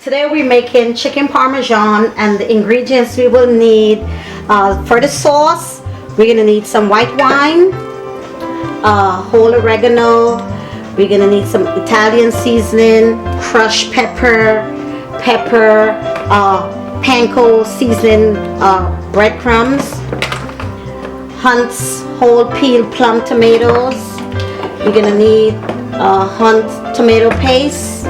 Today we're making chicken parmesan, and the ingredients we will need for the sauce, we're gonna need some white wine, whole oregano, we're gonna need some Italian seasoning, crushed pepper, panko seasoning, breadcrumbs, Hunt's whole peeled plum tomatoes. You're gonna need Hunt tomato paste,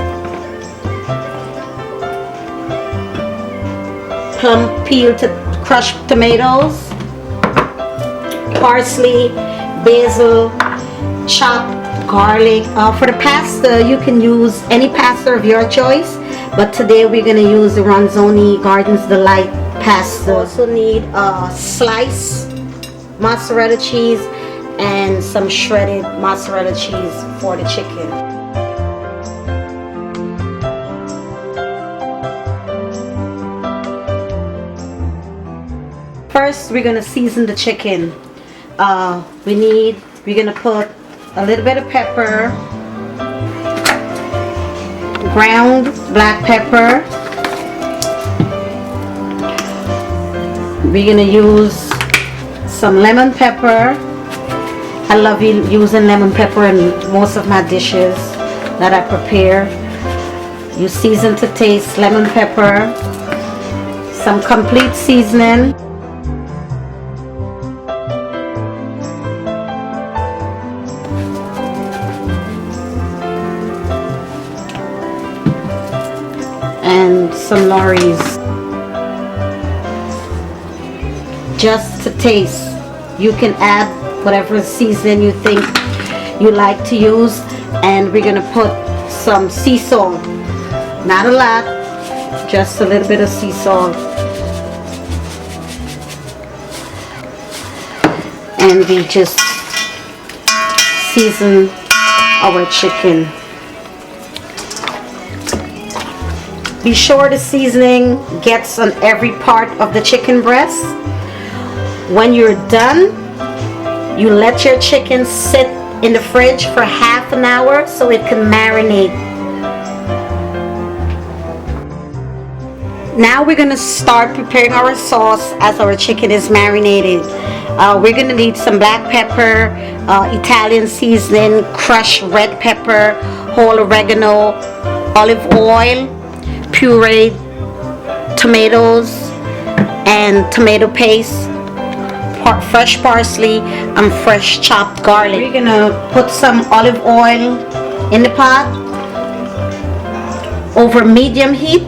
plum peeled crushed tomatoes, parsley, basil, chopped garlic. For the pasta, you can use any pasta of your choice, but today we're gonna use the Ronzoni Gardens Delight pasta. You also need sliced mozzarella cheese and some shredded mozzarella cheese for the chicken. First, we're gonna season the chicken. We're gonna put a little bit of pepper, ground black pepper. We're gonna use some lemon pepper. I love using lemon pepper in most of my dishes that I prepare. You season to taste lemon pepper, some complete seasoning, and some Lorry's. Just to taste. You can add whatever seasoning you think you like to use, and we're gonna put some sea salt. Not a lot, just a little bit of sea salt. And we just season our chicken. Be sure the seasoning gets on every part of the chicken breast. When you're done, you let your chicken sit in the fridge for half an hour so it can marinate. Now we're gonna start preparing our sauce as our chicken is marinated. We're gonna need some black pepper, Italian seasoning, crushed red pepper, whole oregano, olive oil, pureed tomatoes and tomato paste, fresh parsley, and fresh chopped garlic. We're gonna put some olive oil in the pot over medium heat.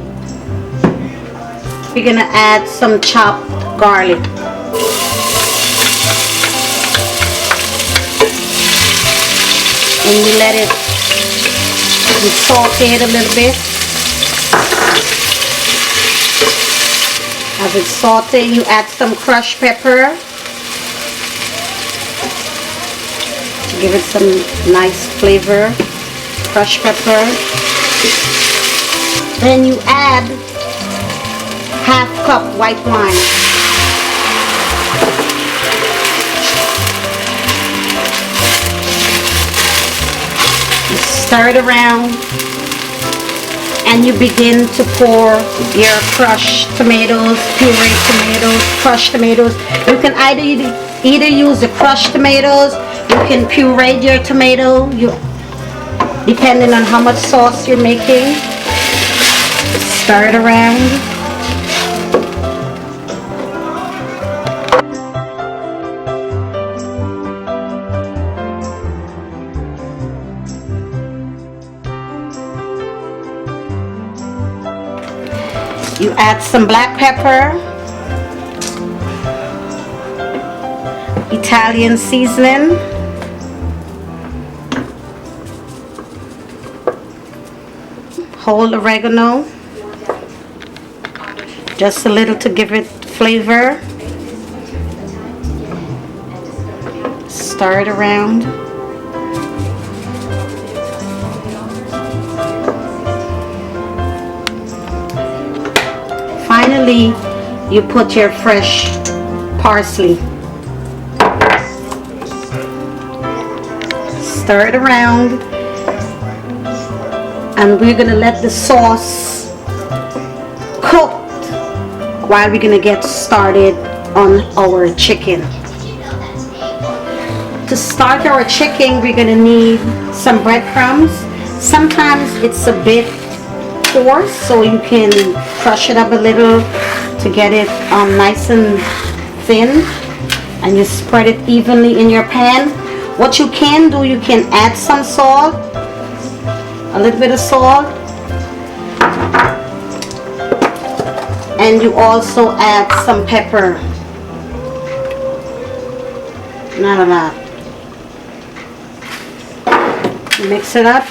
We're gonna add some chopped garlic. And you let it saute it a little bit. As it's sauteing, you add some crushed pepper to give it some nice flavor. Crushed pepper. Then you add half cup white wine. You stir it around, and you begin to pour your crushed tomatoes, pureed tomatoes, crushed tomatoes. You can either use the crushed tomatoes, you can puree your tomato, depending on how much sauce you're making. Stir it around. You add some black pepper, Italian seasoning, whole oregano, just a little to give it flavor. Stir it around. Finally, you put your fresh parsley. Stir it around, and we're gonna let the sauce while we're gonna get started on our chicken. To start our chicken, we're gonna need some breadcrumbs. Sometimes it's a bit coarse, so you can crush it up a little to get it nice and thin, and you spread it evenly in your pan. What you can do, you can add some salt, a little bit of salt, and you also add some pepper. None of that. Mix it up.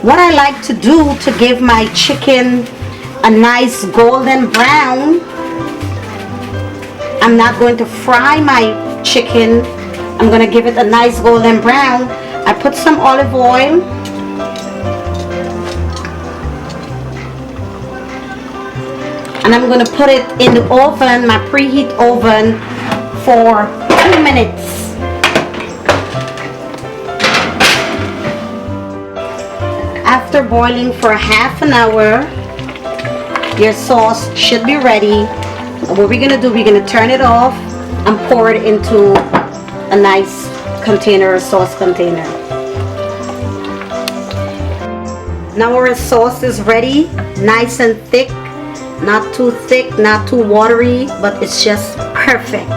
What I like to do to give my chicken a nice golden brown, I'm not going to fry my chicken. I'm going to give it a nice golden brown. I put some olive oil. And I'm going to put it in the oven, my preheat oven, for 2 minutes. After boiling for half an hour, your sauce should be ready. What we're gonna do, we're gonna turn it off and pour it into a nice container, a sauce container. Now our sauce is ready, nice and thick, not too thick, not too watery, but it's just perfect.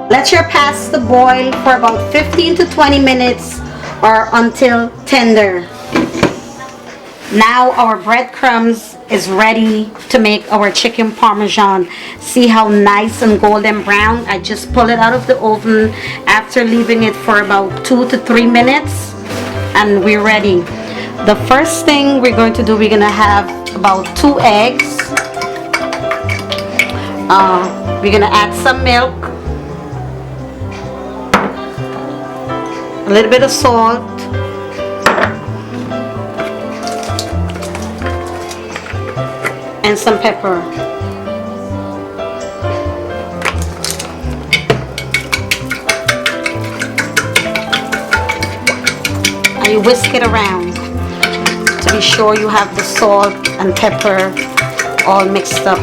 Let your pasta boil for about 15 to 20 minutes or until tender. Now our breadcrumbs is ready to make our chicken parmesan. See how nice and golden brown? I just pull it out of the oven after leaving it for about 2 to 3 minutes, and we're ready. The first thing we're going to do, we're going to have about 2 eggs. We're going to add some milk, a little bit of salt, and some pepper. And you whisk it around to be sure you have the salt and pepper all mixed up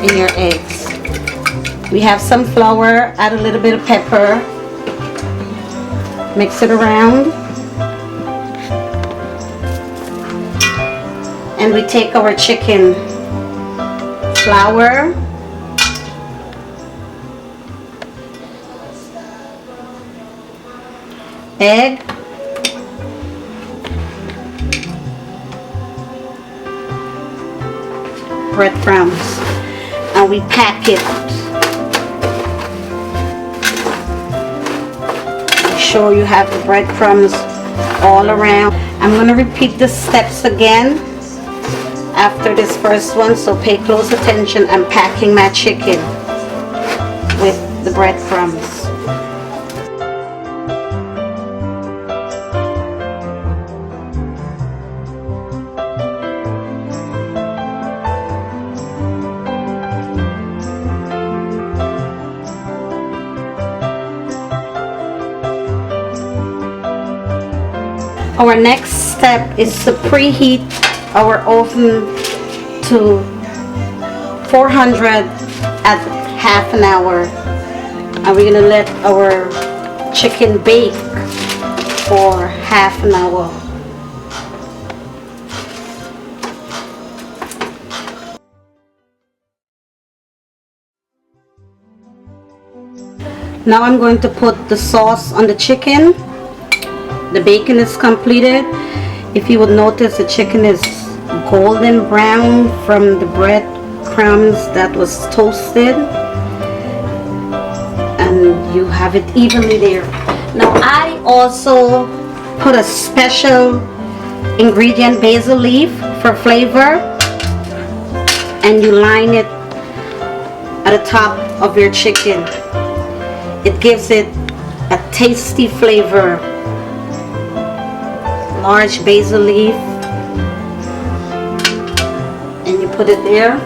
in your eggs. We have some flour, add a little bit of pepper, mix it around, and we take our chicken, flour, egg, breadcrumbs, and we pack it. Make sure you have the breadcrumbs all around. I'm going to repeat the steps again after this first one, so pay close attention. I'm packing my chicken with the breadcrumbs. Our next step is to preheat our oven to 400 at half an hour, and we're gonna let our chicken bake for half an hour. Now I'm going to put the sauce on the chicken. The bacon is completed. If you would notice, the chicken is golden brown from the breadcrumbs that was toasted, and you have it evenly there. Now I also put a special ingredient, basil leaf, for flavor, and you line it at the top of your chicken. It gives it a tasty flavor. Large basil leaf, and you put it there.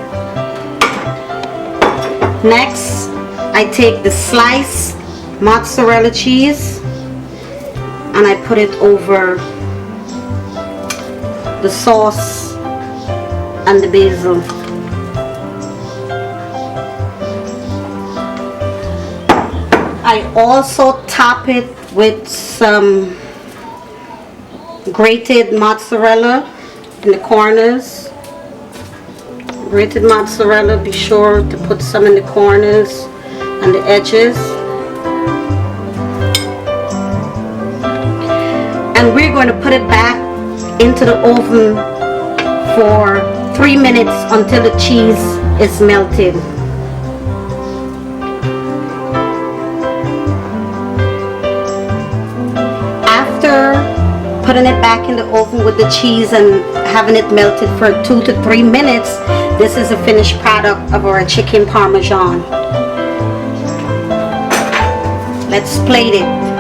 Next, I take the sliced mozzarella cheese and I put it over the sauce and the basil. I also top it with some grated mozzarella in the corners. Grated mozzarella, be sure to put some in the corners and the edges. And we're going to put it back into the oven for 3 minutes until the cheese is melted. After putting it back in the oven with the cheese and having it melted for 2 to 3 minutes, this is a finished product of our chicken parmesan. Let's plate it.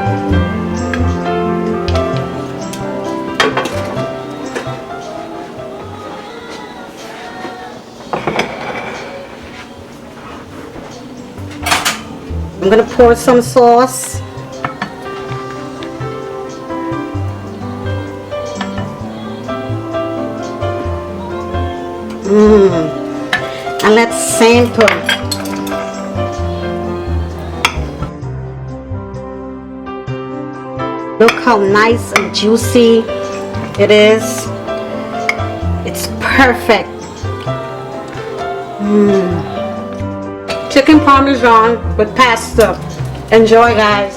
I'm going to pour some sauce. And let's sample. Look how nice and juicy it is. It's perfect. Chicken parmesan with pasta. Enjoy, guys.